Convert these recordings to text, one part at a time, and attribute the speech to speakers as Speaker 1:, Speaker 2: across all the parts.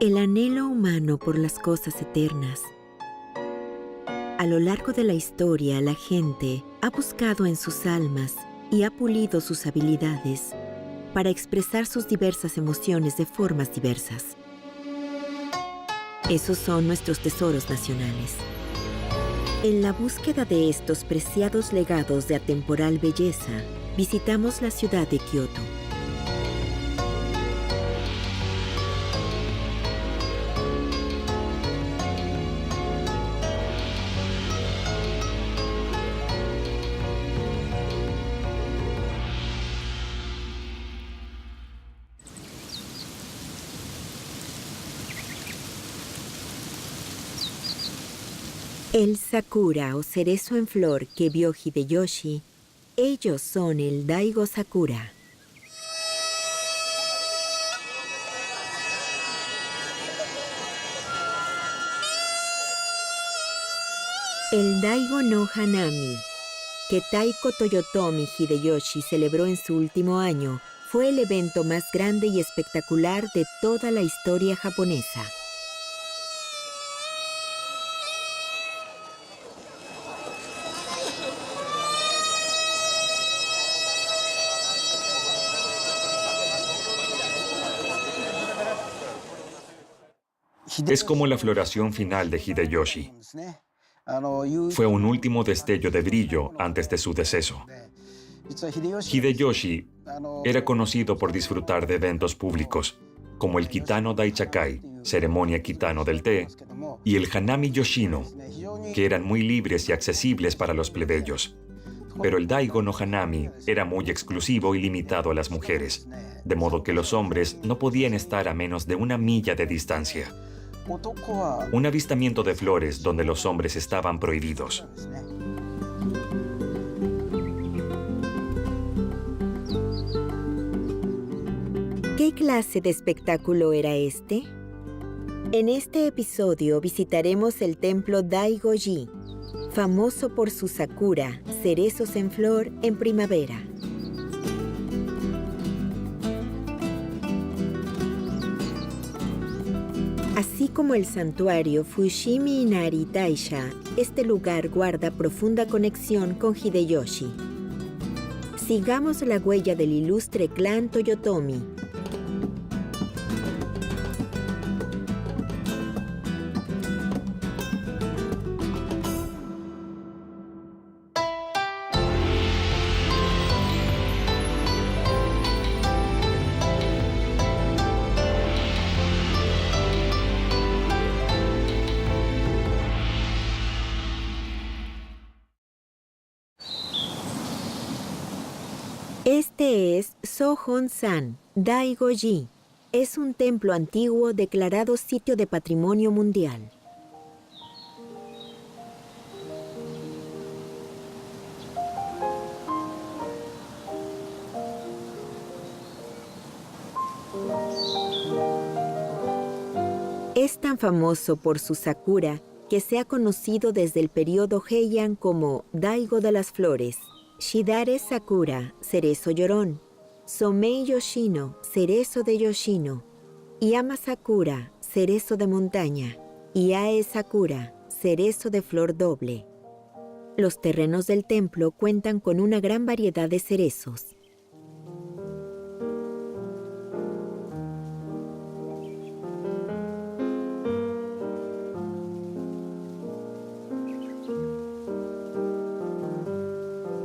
Speaker 1: El anhelo humano por las cosas eternas. A lo largo de la historia, la gente ha buscado en sus almas y ha pulido sus habilidades para expresar sus diversas emociones de formas diversas. Esos son nuestros tesoros nacionales. En la búsqueda de estos preciados legados de atemporal belleza, visitamos la ciudad de Kioto. El sakura o cerezo en flor que vio Hideyoshi, ellos son el Daigo Sakura. El Daigo no Hanami, que Taiko Toyotomi Hideyoshi celebró en su último año, fue el evento más grande y espectacular de toda la historia japonesa.
Speaker 2: Es como la floración final de Hideyoshi. Fue un último destello de brillo antes de su deceso. Hideyoshi era conocido por disfrutar de eventos públicos, como el Kitano Daichakai, ceremonia kitano del té, y el Hanami Yoshino, que eran muy libres y accesibles para los plebeyos. Pero el Daigo no Hanami era muy exclusivo y limitado a las mujeres, de modo que los hombres no podían estar a menos de 1 milla de distancia. Un avistamiento de flores donde los hombres estaban prohibidos.
Speaker 1: ¿Qué clase de espectáculo era este? En este episodio visitaremos el templo Daigo-ji, famoso por su sakura, cerezos en flor en primavera. Así como el santuario Fushimi Inari Taisha, este lugar guarda profunda conexión con Hideyoshi. Sigamos la huella del ilustre clan Toyotomi. Este es Sohon-san, Daigo-ji. Es un templo antiguo declarado sitio de patrimonio mundial. Es tan famoso por su sakura que se ha conocido desde el periodo Heian como Daigo de las Flores, Shidare Sakura, cerezo llorón, Somei Yoshino, cerezo de Yoshino, Yama Sakura, cerezo de montaña, y Ae Sakura, cerezo de flor doble. Los terrenos del templo cuentan con una gran variedad de cerezos.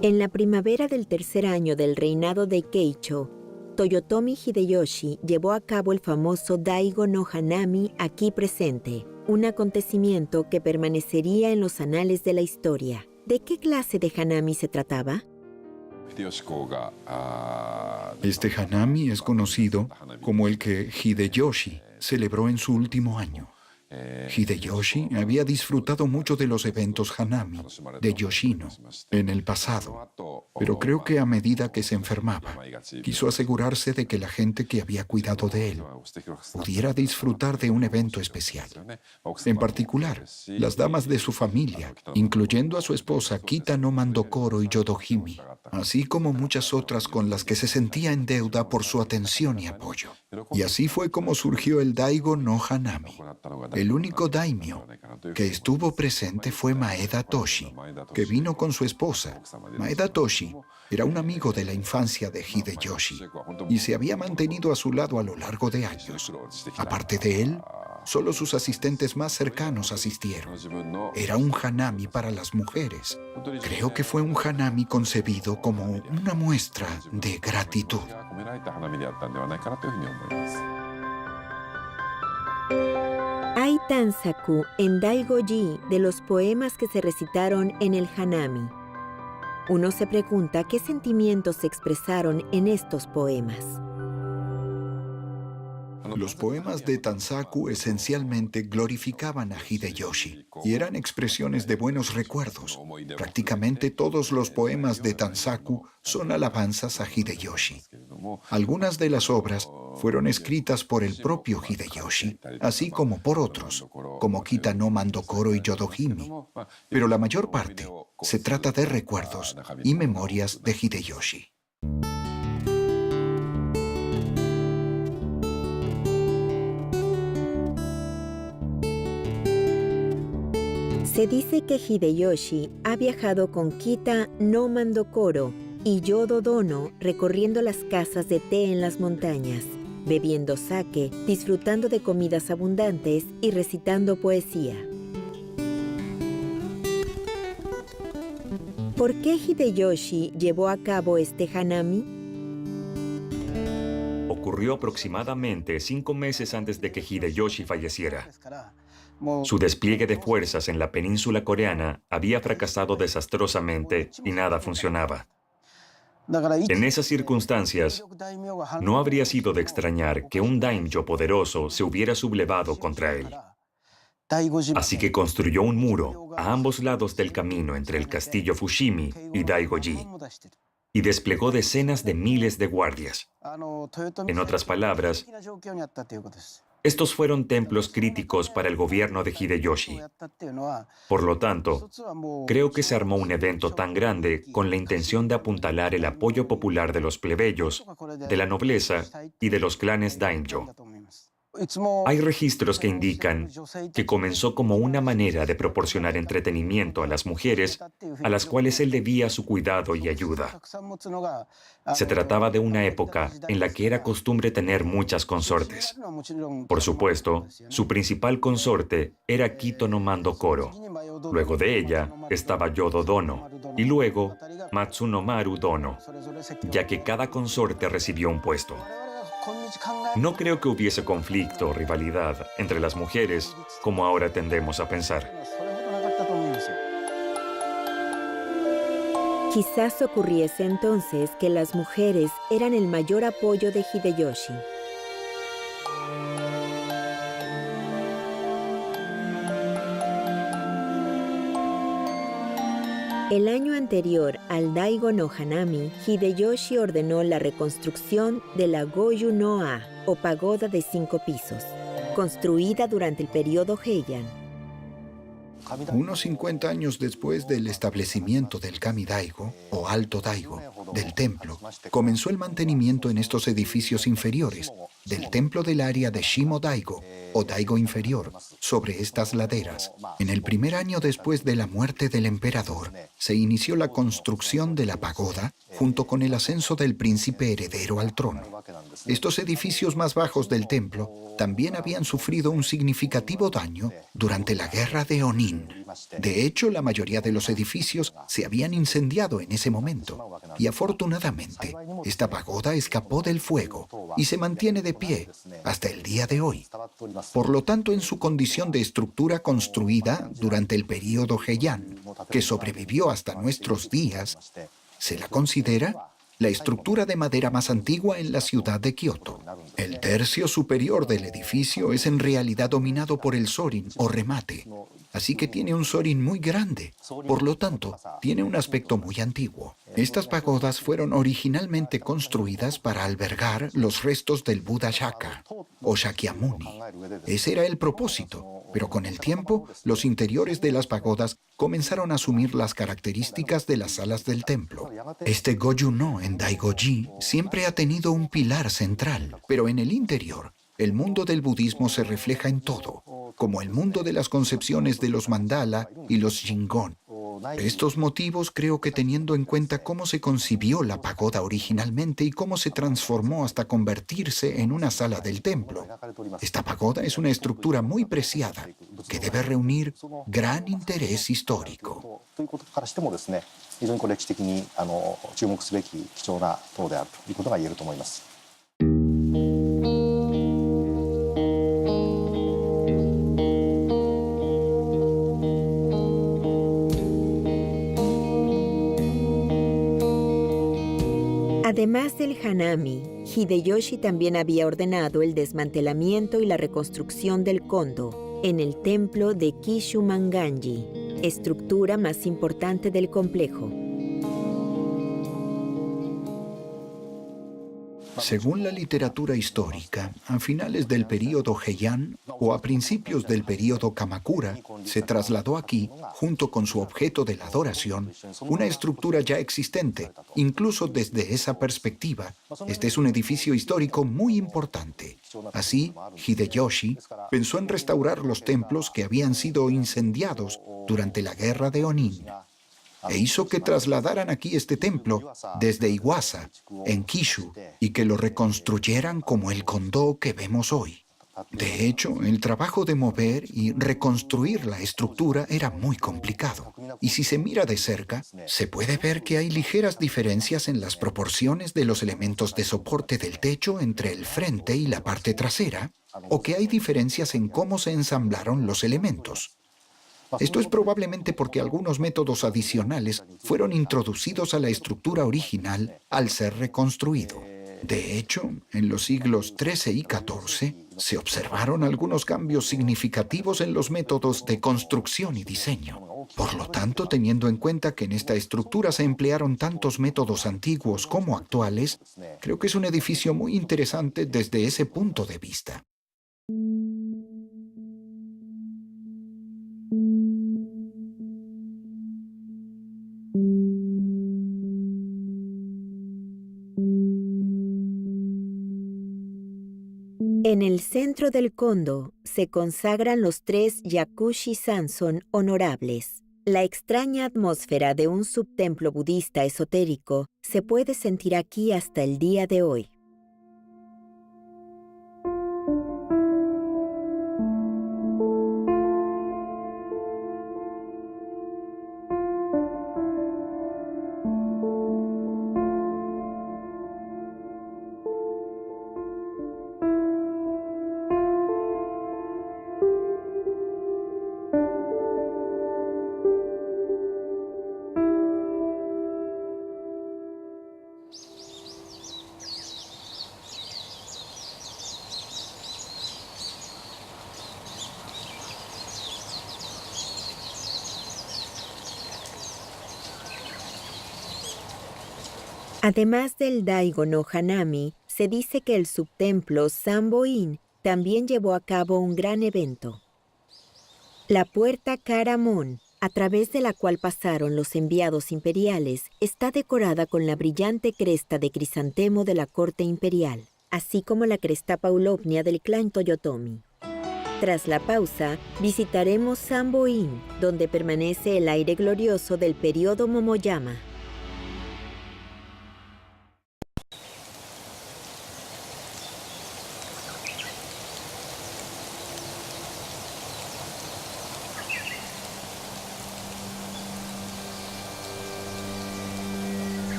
Speaker 1: En la primavera del tercer año del reinado de Keicho, Toyotomi Hideyoshi llevó a cabo el famoso Daigo no Hanami aquí presente, un acontecimiento que permanecería en los anales de la historia. ¿De qué clase de Hanami se trataba?
Speaker 3: Este Hanami es conocido como el que Hideyoshi celebró en su último año. Hideyoshi había disfrutado mucho de los eventos Hanami de Yoshino en el pasado, pero creo que a medida que se enfermaba, quiso asegurarse de que la gente que había cuidado de él pudiera disfrutar de un evento especial. En particular, las damas de su familia, incluyendo a su esposa Kita no Mandokoro y Yodohime, así como muchas otras con las que se sentía en deuda por su atención y apoyo. Y así fue como surgió el Daigo no Hanami. El único daimyo que estuvo presente fue Maeda Toshi, que vino con su esposa. Maeda Toshi era un amigo de la infancia de Hideyoshi y se había mantenido a su lado a lo largo de años. Aparte de él, solo sus asistentes más cercanos asistieron. Era un hanami para las mujeres. Creo que fue un hanami concebido como una muestra de gratitud.
Speaker 1: Hay tansaku en Daigo-ji de los poemas que se recitaron en el hanami. Uno se pregunta qué sentimientos se expresaron en estos poemas.
Speaker 3: Los poemas de Tansaku esencialmente glorificaban a Hideyoshi y eran expresiones de buenos recuerdos. Prácticamente todos los poemas de Tansaku son alabanzas a Hideyoshi. Algunas de las obras fueron escritas por el propio Hideyoshi, así como por otros, como Kita no Mandokoro y Yodohime, pero la mayor parte se trata de recuerdos y memorias de Hideyoshi.
Speaker 1: Se dice que Hideyoshi ha viajado con Kita no Mandokoro y Yodo Dono recorriendo las casas de té en las montañas, bebiendo sake, disfrutando de comidas abundantes y recitando poesía. ¿Por qué Hideyoshi llevó a cabo este hanami?
Speaker 2: Ocurrió aproximadamente 5 meses antes de que Hideyoshi falleciera. Su despliegue de fuerzas en la península coreana había fracasado desastrosamente y nada funcionaba. En esas circunstancias, no habría sido de extrañar que un daimyo poderoso se hubiera sublevado contra él. Así que construyó un muro a ambos lados del camino entre el castillo Fushimi y Daigo-ji y desplegó decenas de miles de guardias. En otras palabras, estos fueron templos críticos para el gobierno de Hideyoshi. Por lo tanto, creo que se armó un evento tan grande con la intención de apuntalar el apoyo popular de los plebeyos, de la nobleza y de los clanes daimyo. Hay registros que indican que comenzó como una manera de proporcionar entretenimiento a las mujeres a las cuales él debía su cuidado y ayuda. Se trataba de una época en la que era costumbre tener muchas consortes. Por supuesto, su principal consorte era Kito no Mandokoro. Luego de ella estaba Yodo Dono y luego Matsunomaru Dono, ya que cada consorte recibió un puesto. No creo que hubiese conflicto o rivalidad entre las mujeres como ahora tendemos a pensar.
Speaker 1: Quizás ocurriese entonces que las mujeres eran el mayor apoyo de Hideyoshi. El año anterior al Daigo no Hanami, Hideyoshi ordenó la reconstrucción de la Goju no A, o pagoda de 5 pisos, construida durante el periodo Heian.
Speaker 3: Unos 50 años después del establecimiento del Kami-daigo, o Alto Daigo, del templo, comenzó el mantenimiento en estos edificios inferiores del templo del área de Shimo-daigo, o Daigo inferior, sobre estas laderas. En el primer año después de la muerte del emperador, se inició la construcción de la pagoda junto con el ascenso del príncipe heredero al trono. Estos edificios más bajos del templo también habían sufrido un significativo daño durante la guerra de Onin. De hecho, la mayoría de los edificios se habían incendiado en ese momento. Y afortunadamente, esta pagoda escapó del fuego y se mantiene de pie hasta el día de hoy. Por lo tanto, en su condición de estructura construida durante el período Heian, que sobrevivió hasta nuestros días, se la considera la estructura de madera más antigua en la ciudad de Kioto. El tercio superior del edificio es en realidad dominado por el sorin o remate, así que tiene un sorin muy grande. Por lo tanto, tiene un aspecto muy antiguo. Estas pagodas fueron originalmente construidas para albergar los restos del Buda Shaka o Shakyamuni. Ese era el propósito, pero con el tiempo, los interiores de las pagodas comenzaron a asumir las características de las salas del templo. Este Goju-no en Daigoji siempre ha tenido un pilar central, pero en el interior, el mundo del budismo se refleja en todo, como el mundo de las concepciones de los mandala y los shingon. Estos motivos creo que teniendo en cuenta cómo se concibió la pagoda originalmente y cómo se transformó hasta convertirse en una sala del templo, esta pagoda es una estructura muy preciada que debe reunir gran interés histórico.
Speaker 4: 非常に歴史的に注目すべき貴重な塔であるということが言えると思います。
Speaker 1: Además del Hanami, Hideyoshi también había ordenado el desmantelamiento y la reconstrucción del Kondo en el templo de Kishumanganji, estructura más importante del complejo.
Speaker 3: Según la literatura histórica, a finales del período Heian o a principios del período Kamakura, se trasladó aquí, junto con su objeto de la adoración, una estructura ya existente. Incluso desde esa perspectiva, este es un edificio histórico muy importante. Así, Hideyoshi pensó en restaurar los templos que habían sido incendiados durante la guerra de Onin, e hizo que trasladaran aquí este templo desde Iwasa, en Kishu, y que lo reconstruyeran como el Kondo que vemos hoy. De hecho, el trabajo de mover y reconstruir la estructura era muy complicado. Y si se mira de cerca, se puede ver que hay ligeras diferencias en las proporciones de los elementos de soporte del techo entre el frente y la parte trasera, o que hay diferencias en cómo se ensamblaron los elementos. Esto es probablemente porque algunos métodos adicionales fueron introducidos a la estructura original al ser reconstruido. De hecho, en los siglos XIII y XIV se observaron algunos cambios significativos en los métodos de construcción y diseño. Por lo tanto, teniendo en cuenta que en esta estructura se emplearon tantos métodos antiguos como actuales, creo que es un edificio muy interesante desde ese punto de vista.
Speaker 1: En el centro del Kondo se consagran los 3 Yakushi Sanson honorables. La extraña atmósfera de un subtemplo budista esotérico se puede sentir aquí hasta el día de hoy. Además del Daigo no Hanami, se dice que el subtemplo Sanbo-in también llevó a cabo un gran evento. La puerta Karamon, a través de la cual pasaron los enviados imperiales, está decorada con la brillante cresta de crisantemo de la corte imperial, así como la cresta paulovnia del clan Toyotomi. Tras la pausa, visitaremos Sanbo-in, donde permanece el aire glorioso del período Momoyama.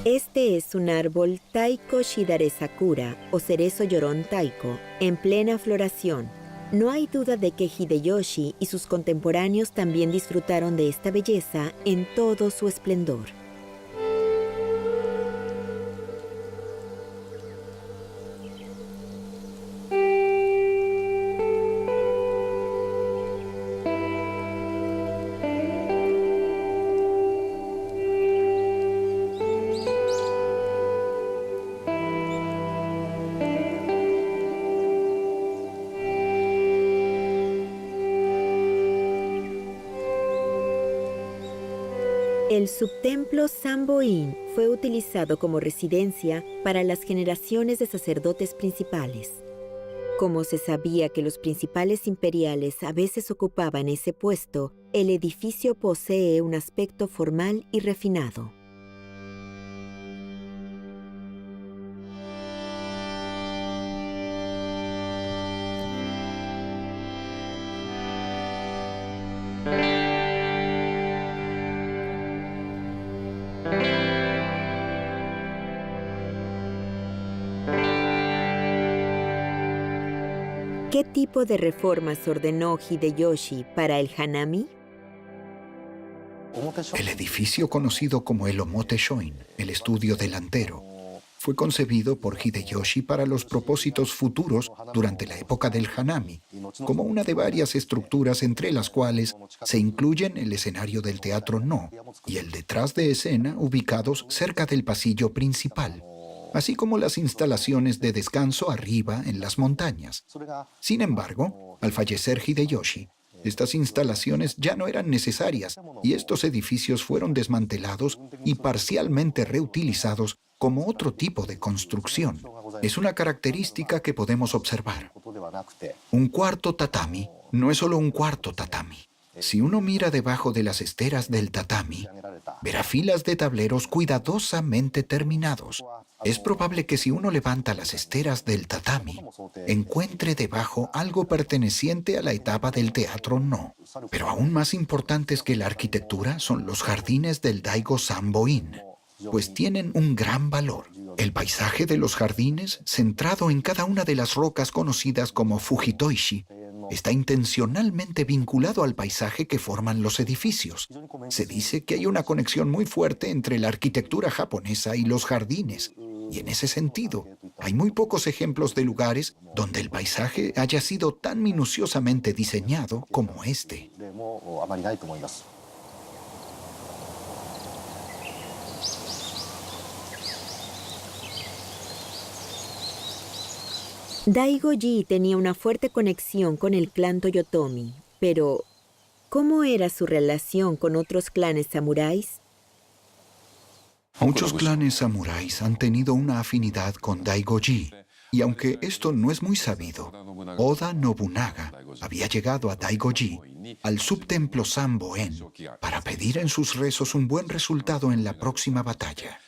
Speaker 1: Este es un árbol Taiko Shidare Sakura o cerezo llorón taiko en plena floración. No hay duda de que Hideyoshi y sus contemporáneos también disfrutaron de esta belleza en todo su esplendor. El subtemplo Sanbo-in fue utilizado como residencia para las generaciones de sacerdotes principales. Como se sabía que los principales imperiales a veces ocupaban ese puesto, el edificio posee un aspecto formal y refinado. ¿Qué tipo de reformas ordenó Hideyoshi para el Hanami?
Speaker 3: El edificio conocido como el Omote-shoin, el estudio delantero, fue concebido por Hideyoshi para los propósitos futuros durante la época del Hanami, como una de varias estructuras entre las cuales se incluyen el escenario del teatro No y el detrás de escena ubicados cerca del pasillo principal, así como las instalaciones de descanso arriba en las montañas. Sin embargo, al fallecer Hideyoshi, estas instalaciones ya no eran necesarias y estos edificios fueron desmantelados y parcialmente reutilizados como otro tipo de construcción. Es una característica que podemos observar. Un cuarto tatami no es solo un cuarto tatami. Si uno mira debajo de las esteras del tatami, verá filas de tableros cuidadosamente terminados. Es probable que si uno levanta las esteras del tatami, encuentre debajo algo perteneciente a la etapa del teatro No. Pero aún más importantes que la arquitectura son los jardines del Daigo Sanbo-in, pues tienen un gran valor. El paisaje de los jardines, centrado en cada una de las rocas conocidas como Fujitoishi, está intencionalmente vinculado al paisaje que forman los edificios. Se dice que hay una conexión muy fuerte entre la arquitectura japonesa y los jardines, y en ese sentido, hay muy pocos ejemplos de lugares donde el paisaje haya sido tan minuciosamente diseñado como este.
Speaker 1: Daigo-ji tenía una fuerte conexión con el clan Toyotomi, pero ¿cómo era su relación con otros clanes samuráis?
Speaker 3: Muchos clanes samuráis han tenido una afinidad con Daigo-ji, y aunque esto no es muy sabido, Oda Nobunaga había llegado a Daigo-ji, al subtemplo Sanbo-en, para pedir en sus rezos un buen resultado en la próxima batalla.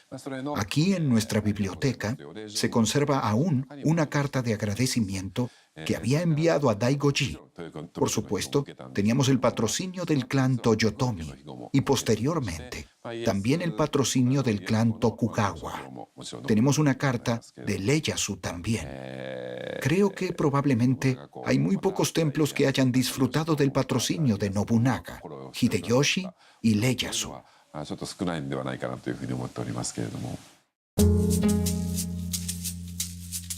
Speaker 3: Aquí en nuestra biblioteca se conserva aún una carta de agradecimiento que había enviado a Daigo-ji. Por supuesto, teníamos el patrocinio del clan Toyotomi y posteriormente también el patrocinio del clan Tokugawa. Tenemos una carta de Ieyasu también. Creo que probablemente hay muy pocos templos que hayan disfrutado del patrocinio de Nobunaga, Hideyoshi y Ieyasu.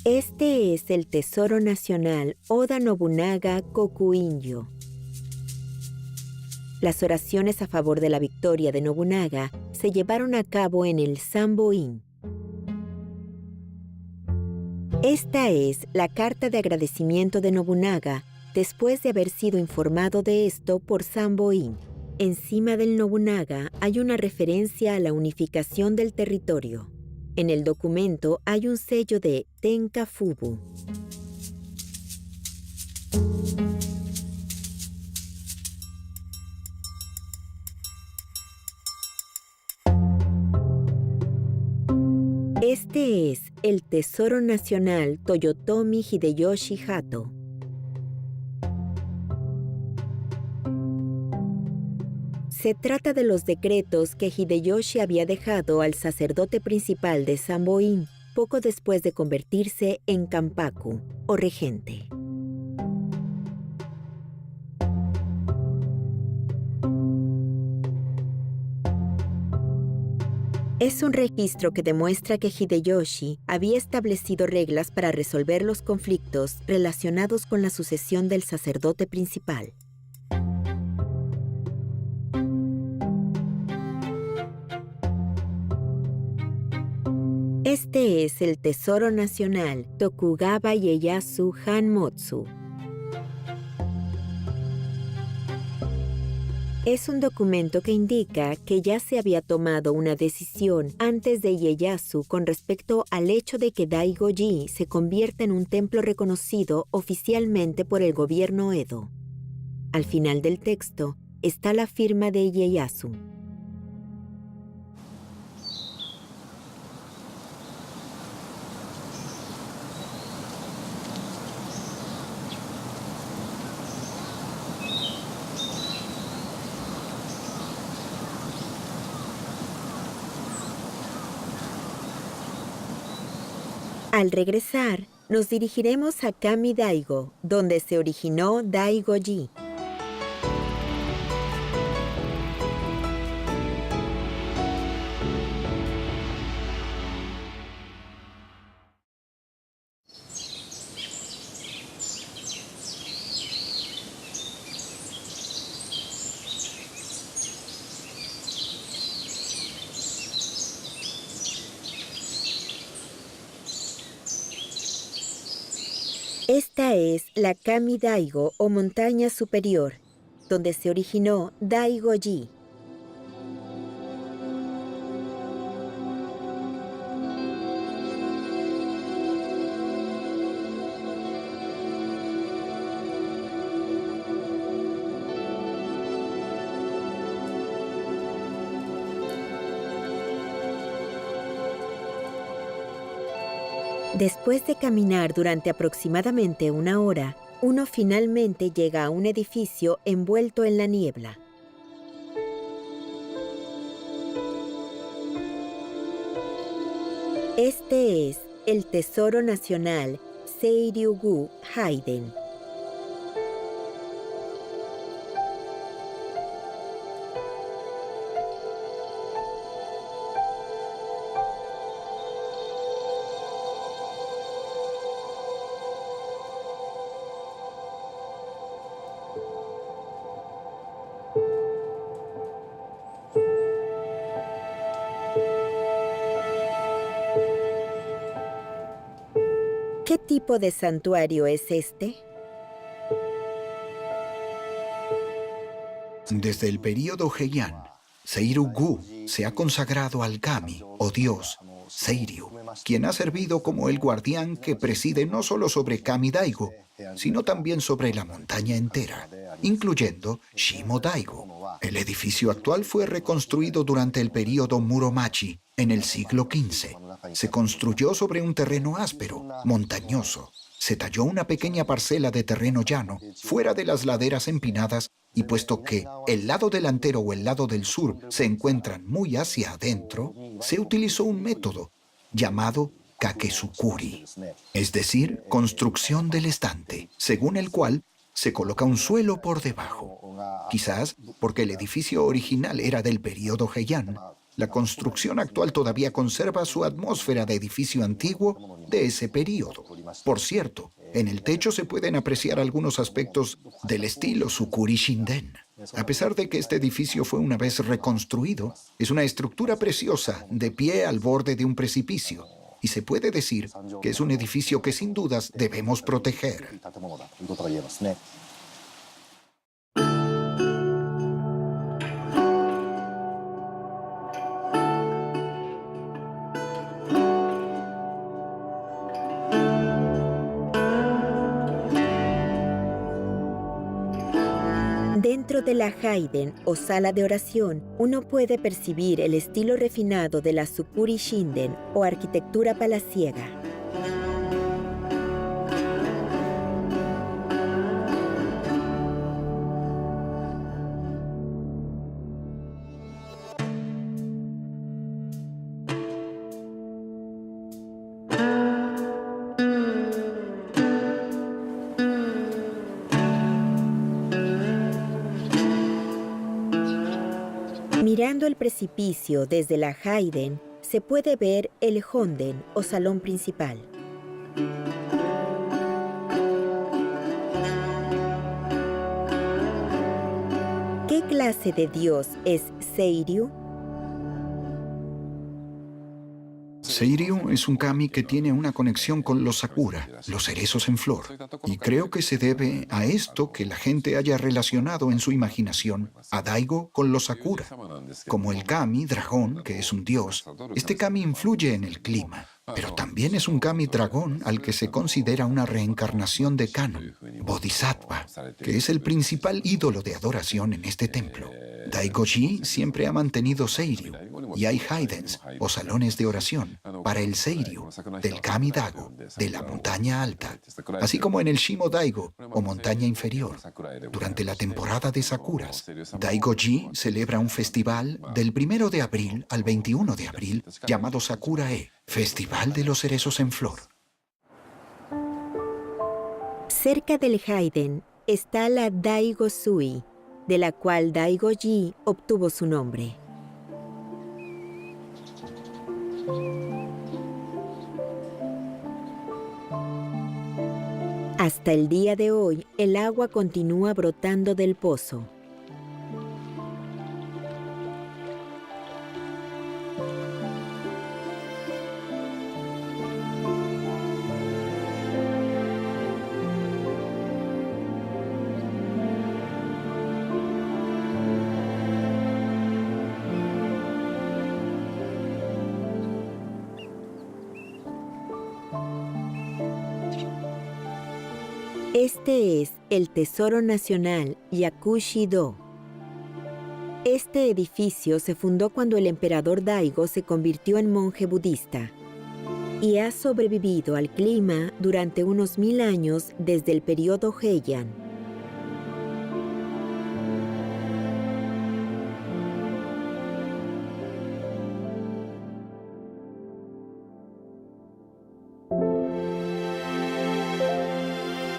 Speaker 1: Este es el Tesoro Nacional Oda Nobunaga Kokuinjo. Las oraciones a favor de la victoria de Nobunaga se llevaron a cabo en el Sanbo-in. Esta es la carta de agradecimiento de Nobunaga después de haber sido informado de esto por Sanbo-in. Encima del Nobunaga hay una referencia a la unificación del territorio. En el documento hay un sello de Tenka Fubu. Este es el Tesoro Nacional Toyotomi Hideyoshi Hato. Se trata de los decretos que Hideyoshi había dejado al sacerdote principal de Sanbo-in poco después de convertirse en Kanpaku, o regente. Es un registro que demuestra que Hideyoshi había establecido reglas para resolver los conflictos relacionados con la sucesión del sacerdote principal. Este es el Tesoro Nacional Tokugawa Ieyasu Hanmotsu. Es un documento que indica que ya se había tomado una decisión antes de Ieyasu con respecto al hecho de que Daigo-ji se convierta en un templo reconocido oficialmente por el gobierno Edo. Al final del texto está la firma de Ieyasu. Al regresar, nos dirigiremos a Kami Daigo, donde se originó Daigo-ji. Esta es la Kami Daigo o montaña superior, donde se originó Daigo-ji. Después de caminar durante aproximadamente una hora, uno finalmente llega a un edificio envuelto en la niebla. Este es el Tesoro Nacional Seiryu-gu Haiden. ¿Qué tipo de santuario es este?
Speaker 3: Desde el período Heian, Seiryu-gu se ha consagrado al kami, o dios, Seiryu, quien ha servido como el guardián que preside no solo sobre Kami Daigo, sino también sobre la montaña entera, incluyendo Shimo Daigo. El edificio actual fue reconstruido durante el período Muromachi, en el siglo XV. Se construyó sobre un terreno áspero, montañoso. Se talló una pequeña parcela de terreno llano, fuera de las laderas empinadas, y puesto que el lado delantero o el lado del sur se encuentran muy hacia adentro, se utilizó un método llamado kakesukuri, es decir, construcción del estante, según el cual se coloca un suelo por debajo. Quizás porque el edificio original era del período Heian, la construcción actual todavía conserva su atmósfera de edificio antiguo de ese período. Por cierto, en el techo se pueden apreciar algunos aspectos del estilo Sukuri Shinden. A pesar de que este edificio fue una vez reconstruido, es una estructura preciosa de pie al borde de un precipicio, y se puede decir que es un edificio que sin dudas debemos proteger.
Speaker 1: Dentro de la Haiden o sala de oración, uno puede percibir el estilo refinado de la Sukuri Shinden o arquitectura palaciega. Mirando el precipicio desde la Haiden, se puede ver el Honden o salón principal. ¿Qué clase de dios es Seiryu?
Speaker 3: Seiryu es un kami que tiene una conexión con los sakura, los cerezos en flor. Y creo que se debe a esto que la gente haya relacionado en su imaginación a Daigo con los sakura. Como el kami dragón, que es un dios, este kami influye en el clima. Pero también es un kami dragón al que se considera una reencarnación de Kano, Bodhisattva, que es el principal ídolo de adoración en este templo. Daigoji siempre ha mantenido Seiryu, y hay haidens, o salones de oración, para el Seiryu, del Kami Dago, de la montaña alta, así como en el Shimo Daigo, o montaña inferior. Durante la temporada de Sakuras, Daigoji celebra un festival del 1 de abril al 21 de abril llamado Sakura-e, Festival de los Cerezos en Flor.
Speaker 1: Cerca del Haiden está la Daigo-sui, de la cual Daigoji obtuvo su nombre. Hasta el día de hoy, el agua continúa brotando del pozo. Este es el Tesoro Nacional Yakushi-do. Este edificio se fundó cuando el emperador Daigo se convirtió en monje budista y ha sobrevivido al clima durante unos 1000 años desde el periodo Heian.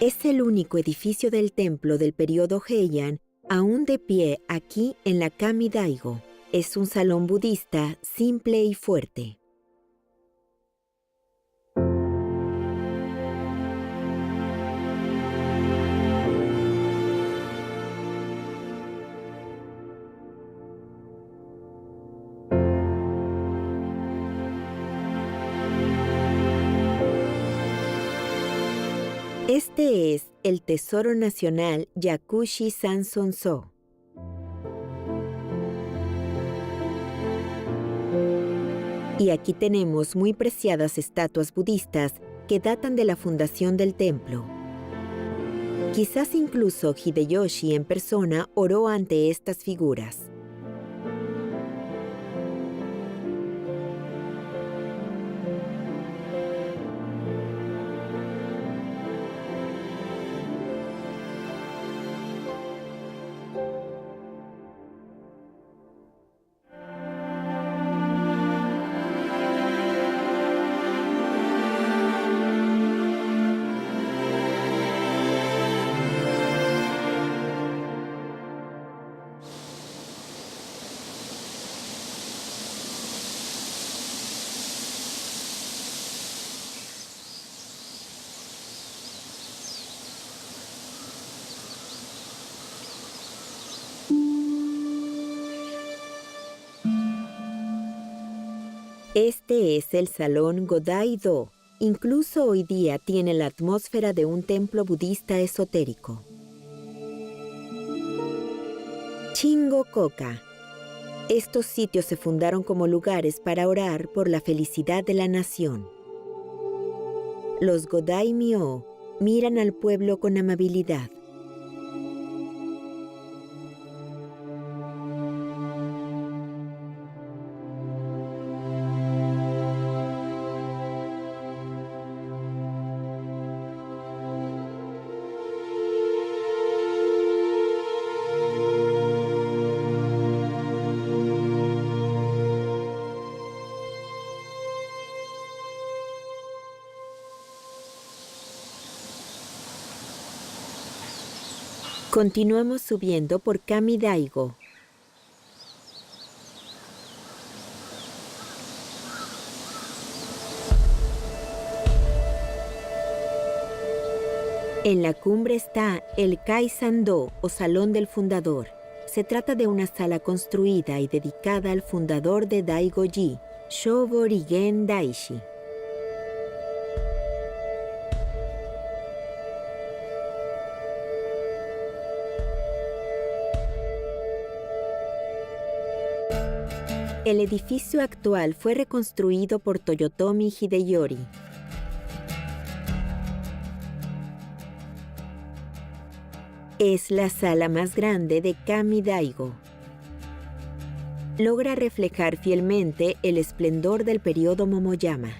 Speaker 1: Es el único edificio del templo del periodo Heian aún de pie aquí en la Kami Daigo. Es un salón budista simple y fuerte. Este es el Tesoro Nacional Yakushi Sanson-so. Y aquí tenemos muy preciadas estatuas budistas que datan de la fundación del templo. Quizás incluso Hideyoshi en persona oró ante estas figuras. Este es el Salón Godai-do. Incluso hoy día tiene la atmósfera de un templo budista esotérico. Chingo-koka. Estos sitios se fundaron como lugares para orar por la felicidad de la nación. Los Godai-myo miran al pueblo con amabilidad. Continuamos subiendo por Kami Daigo. En la cumbre está el Kai-Sando o Salón del Fundador. Se trata de una sala construida y dedicada al fundador de Daigo-ji, Shobo Rigen Daishi. El edificio actual fue reconstruido por Toyotomi Hideyori. Es la sala más grande de Kami Daigo. Logra reflejar fielmente el esplendor del periodo Momoyama.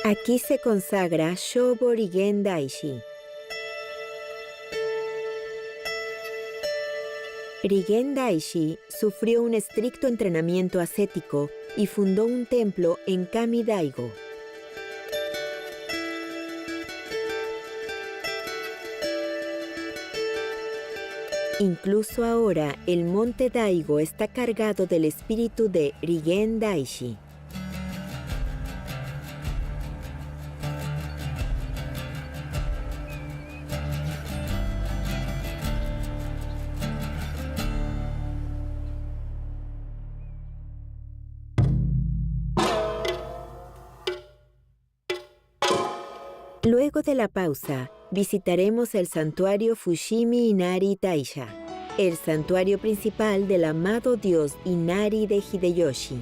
Speaker 1: Aquí se consagra Shobo Rigen Daishi. Rigen Daishi sufrió un estricto entrenamiento ascético y fundó un templo en Kami Daigo. Incluso ahora, el monte Daigo está cargado del espíritu de Rigen Daishi. Luego de la pausa, visitaremos el santuario Fushimi Inari Taisha, el santuario principal del amado dios Inari de Hideyoshi.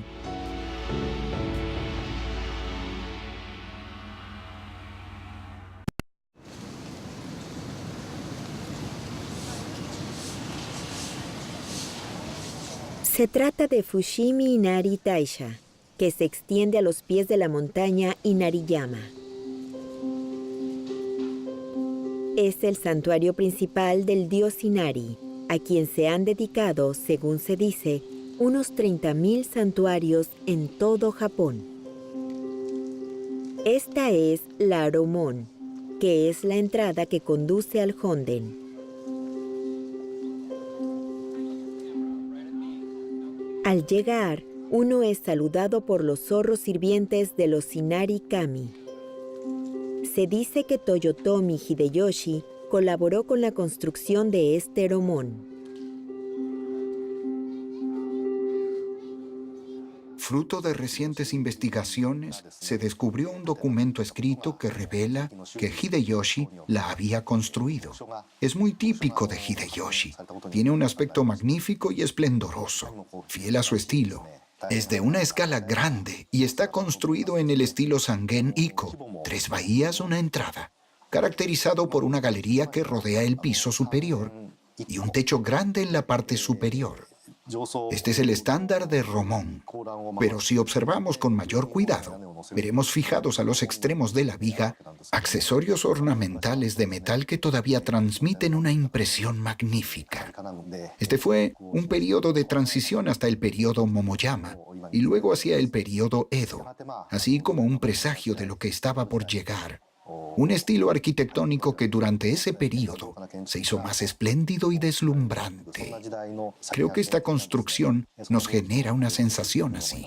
Speaker 1: Se trata de Fushimi Inari Taisha, que se extiende a los pies de la montaña Inariyama. Es el santuario principal del dios Inari, a quien se han dedicado, según se dice, unos 30.000 santuarios en todo Japón. Esta es la Aromon, que es la entrada que conduce al Honden. Al llegar, uno es saludado por los zorros sirvientes de los Inari Kami. Se dice que Toyotomi Hideyoshi colaboró con la construcción de este Aromon.
Speaker 3: Fruto de recientes investigaciones, se descubrió un documento escrito que revela que Hideyoshi la había construido. Es muy típico de Hideyoshi. Tiene un aspecto magnífico y esplendoroso, fiel a su estilo. Es de una escala grande y está construido en el estilo Sangen Iko, 3 bahías, una entrada, caracterizado por una galería que rodea el piso superior y un techo grande en la parte superior. Este es el estándar de Romón, pero si observamos con mayor cuidado, veremos fijados a los extremos de la viga accesorios ornamentales de metal que todavía transmiten una impresión magnífica. Este fue un periodo de transición hasta el periodo Momoyama y luego hacia el periodo Edo, así como un presagio de lo que estaba por llegar. Un estilo arquitectónico que durante ese periodo se hizo más espléndido y deslumbrante. Creo que esta construcción nos genera una sensación así.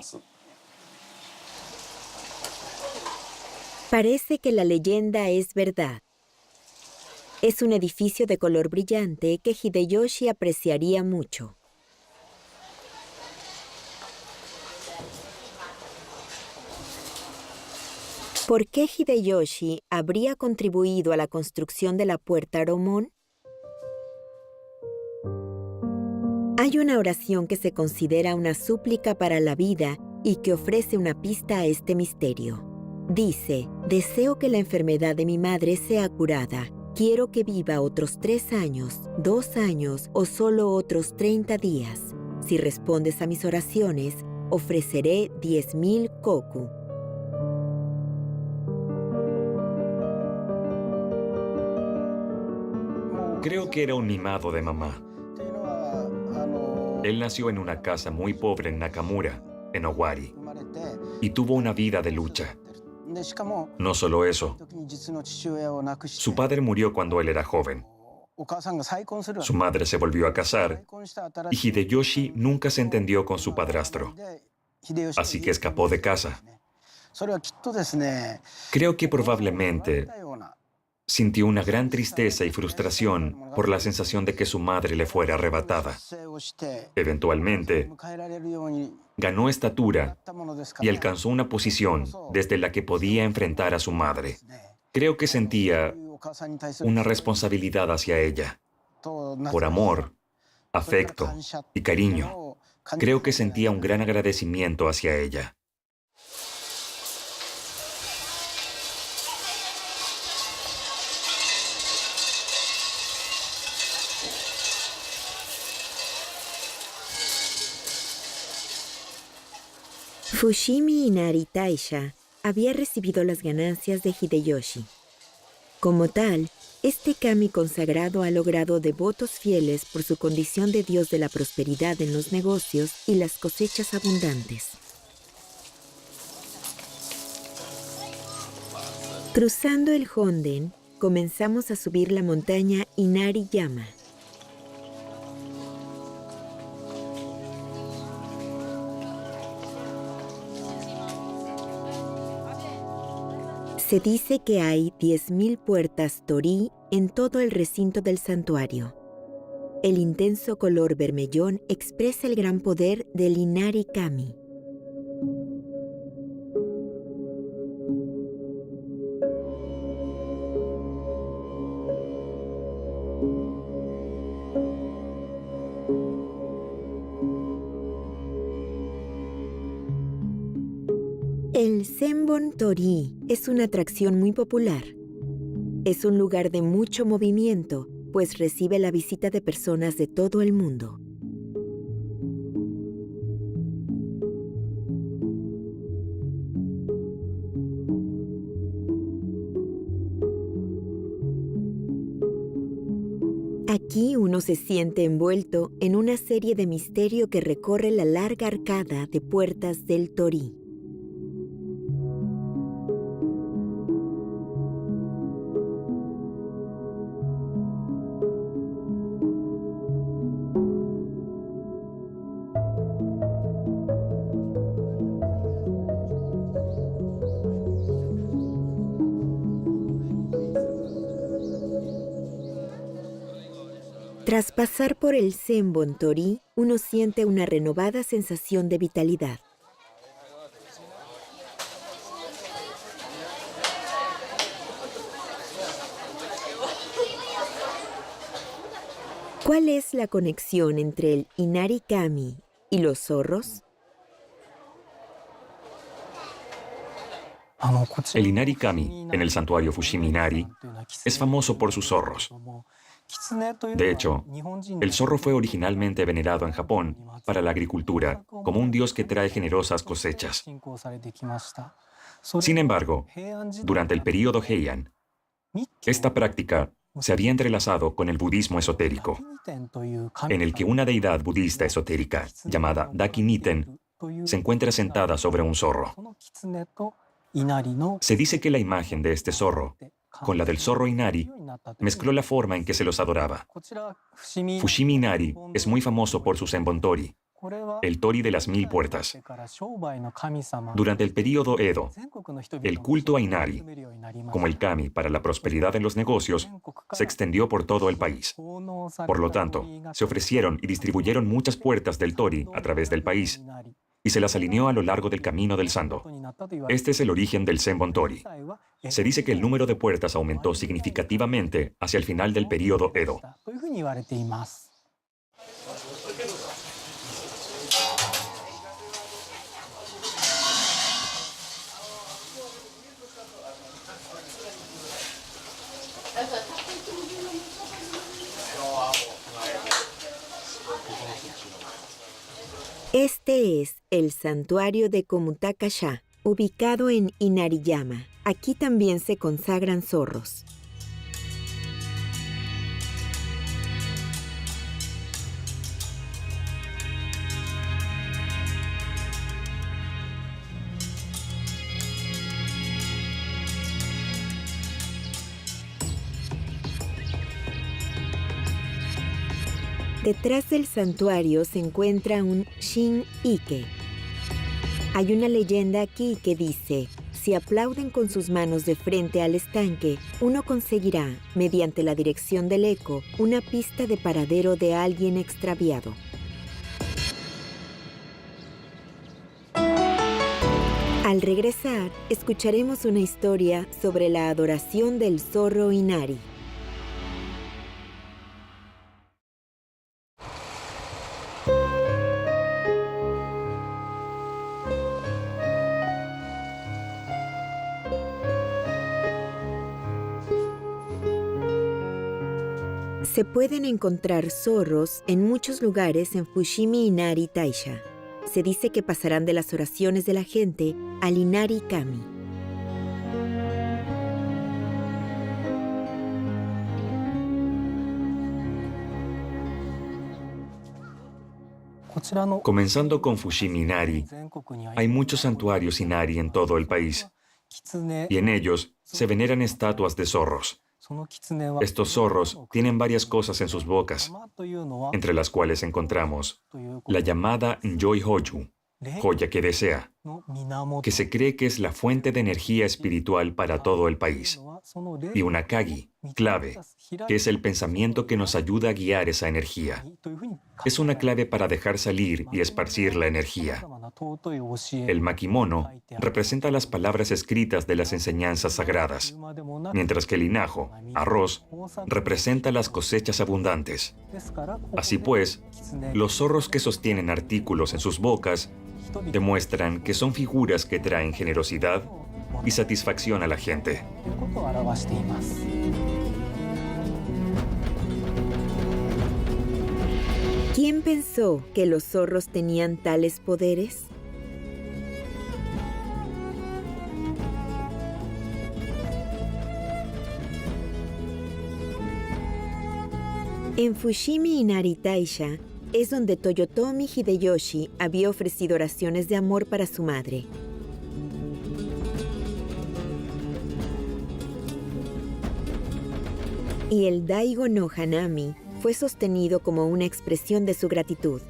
Speaker 1: Parece que la leyenda es verdad. Es un edificio de color brillante que Hideyoshi apreciaría mucho. ¿Por qué Hideyoshi habría contribuido a la construcción de la puerta Aromon? Hay una oración que se considera una súplica para la vida y que ofrece una pista a este misterio. Dice: deseo que la enfermedad de mi madre sea curada. Quiero que viva otros 3 años, 2 años o solo otros 30 días. Si respondes a mis oraciones, ofreceré 10.000 koku.
Speaker 2: Creo que era un mimado de mamá. Él nació en una casa muy pobre en Nakamura, en Owari, y tuvo una vida de lucha. No solo eso, su padre murió cuando él era joven. Su madre se volvió a casar y Hideyoshi nunca se entendió con su padrastro, así que escapó de casa. Creo que probablemente sintió una gran tristeza y frustración por la sensación de que su madre le fuera arrebatada. Eventualmente, ganó estatura y alcanzó una posición desde la que podía enfrentar a su madre. Creo que sentía una responsabilidad hacia ella. Por amor, afecto y cariño, creo que sentía un gran agradecimiento hacia ella.
Speaker 1: Fushimi Inari Taisha había recibido las ganancias de Hideyoshi. Como tal, este kami consagrado ha logrado devotos fieles por su condición de dios de la prosperidad en los negocios y las cosechas abundantes. Cruzando el Honden, comenzamos a subir la montaña Inari-yama. Se dice que hay 10.000 puertas torii en todo el recinto del santuario. El intenso color vermellón expresa el gran poder del Inari Kami. El Senbon Torii es una atracción muy popular. Es un lugar de mucho movimiento, pues recibe la visita de personas de todo el mundo. Aquí uno se siente envuelto en una serie de misterio que recorre la larga arcada de puertas del Torii. Tras pasar por el Senbon Torii, uno siente una renovada sensación de vitalidad. ¿Cuál es la conexión entre el Inari Kami y los zorros?
Speaker 2: El Inari Kami, en el santuario Fushimi Inari, es famoso por sus zorros. De hecho, el zorro fue originalmente venerado en Japón para la agricultura como un dios que trae generosas cosechas. Sin embargo, durante el período Heian, esta práctica se había entrelazado con el budismo esotérico, en el que una deidad budista esotérica llamada Daki Niten se encuentra sentada sobre un zorro. Se dice que la imagen de este zorro con la del zorro Inari mezcló la forma en que se los adoraba. Fushimi Inari es muy famoso por su Senbon Torii, el Torii de las 1000 puertas. Durante el período Edo, el culto a Inari, como el kami para la prosperidad en los negocios, se extendió por todo el país. Por lo tanto, se ofrecieron y distribuyeron muchas puertas del Torii a través del país, y se las alineó a lo largo del camino del Sando. Este es el origen del Senbon Torii. Se dice que el número de puertas aumentó significativamente hacia el final del período Edo.
Speaker 1: Este es el santuario de Komutaka-sha, ubicado en Inari-yama. Aquí también se consagran zorros. Detrás del santuario se encuentra un Shin-ike. Hay una leyenda aquí que dice: si aplauden con sus manos de frente al estanque, uno conseguirá, mediante la dirección del eco, una pista de paradero de alguien extraviado. Al regresar, escucharemos una historia sobre la adoración del zorro Inari. Se pueden encontrar zorros en muchos lugares en Fushimi Inari Taisha. Se dice que pasarán de las oraciones de la gente al Inari Kami.
Speaker 2: Comenzando con Fushimi Inari, hay muchos santuarios Inari en todo el país, y en ellos se veneran estatuas de zorros. Estos zorros tienen varias cosas en sus bocas, entre las cuales encontramos la llamada Njoi Hoju, joya que desea, que se cree que es la fuente de energía espiritual para todo el país, y una Kagi, clave, que es el pensamiento que nos ayuda a guiar esa energía. Es una clave para dejar salir y esparcir la energía. El makimono representa las palabras escritas de las enseñanzas sagradas, mientras que el hinajo, arroz, representa las cosechas abundantes. Así pues, los zorros que sostienen artículos en sus bocas demuestran que son figuras que traen generosidad y satisfacción a la gente.
Speaker 1: ¿Quién pensó que los zorros tenían tales poderes? En Fushimi Inari Taisha es donde Toyotomi Hideyoshi había ofrecido oraciones de amor para su madre. Y el Daigo no Hanami fue sostenido como una expresión de su gratitud.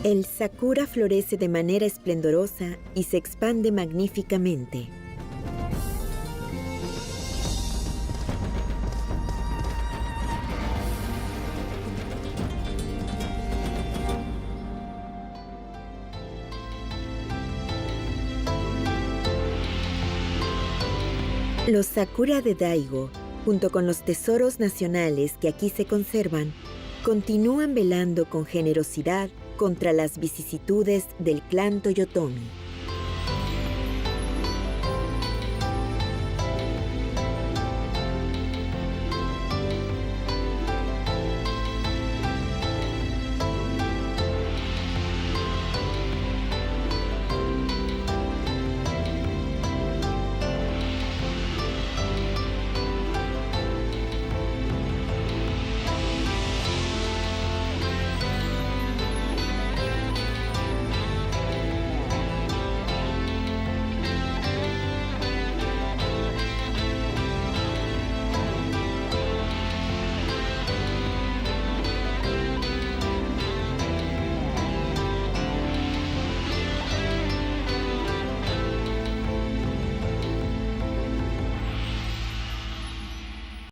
Speaker 1: El sakura florece de manera esplendorosa y se expande magníficamente. Los sakura de Daigo, junto con los tesoros nacionales que aquí se conservan, continúan velando con generosidad contra las vicisitudes del clan Toyotomi.